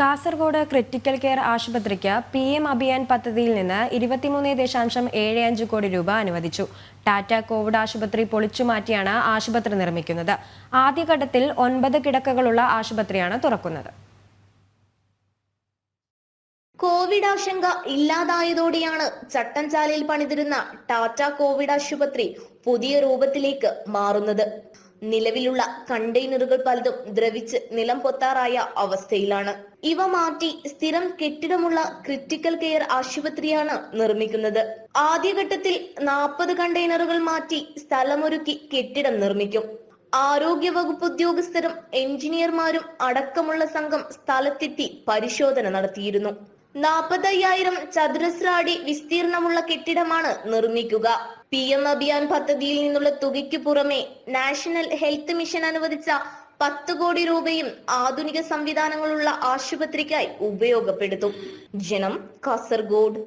Kasaragod critical care ആശുപത്രിക്ക് PM Abhiyan പദ്ധതിയിൽ നിന്ന് 23.75 കോടി രൂപ അനുവദിച്ചു. ടാറ്റ കോവിഡ് ആശുപത്രി പൊളിച്ചുമാറ്റിയാണ് ആശുപത്രി നിർമ്മിക്കുന്നത്. ആദ്യഘട്ടത്തിൽ 9 കിടക്കകളുള്ള ആശുപത്രിയാണ് തുറക്കുന്നത്. കോവിഡ് ആശങ്ക ഇല്ലാതായതോടെയാണ് ചട്ടഞ്ചാലിൽ പണിതിരുന്ന ടാറ്റ കോവിഡ് ആശുപത്രി പുതിയ രൂപത്തിലേക്ക് മാറുന്നത്. നിലവിലുള്ള കണ്ടെയ്നറുകൾ പലതും ദ്രവിച്ച് നിലം പൊത്താറായ അവസ്ഥയിലാണ്. ഇവ മാറ്റി സ്ഥിരം കെട്ടിടമുള്ള ക്രിട്ടിക്കൽ കെയർ ആശുപത്രിയാണ് നിർമ്മിക്കുന്നത്. ആദ്യഘട്ടത്തിൽ 40 കണ്ടെയ്നറുകൾ മാറ്റി സ്ഥലമൊരുക്കി കെട്ടിടം നിർമ്മിക്കും. ആരോഗ്യ വകുപ്പ് ഉദ്യോഗസ്ഥരും എഞ്ചിനീയർമാരും അടക്കമുള്ള സംഘം സ്ഥലത്തെത്തി പരിശോധന നടത്തിയിരുന്നു. 45,000 ചതുരശ്ര അടി വിസ്തീർണമുള്ള കെട്ടിടമാണ് നിർമ്മിക്കുക. PM അഭിയാൻ പദ്ധതിയിൽ നിന്നുള്ള തുകയ്ക്ക് പുറമെ നാഷണൽ ഹെൽത്ത് മിഷൻ അനുവദിച്ച 10 കോടി രൂപയും ആധുനിക സംവിധാനങ്ങളുള്ള ആശുപത്രിക്കായി ഉപയോഗപ്പെടുത്തും. ജനം, കാസർഗോഡ്.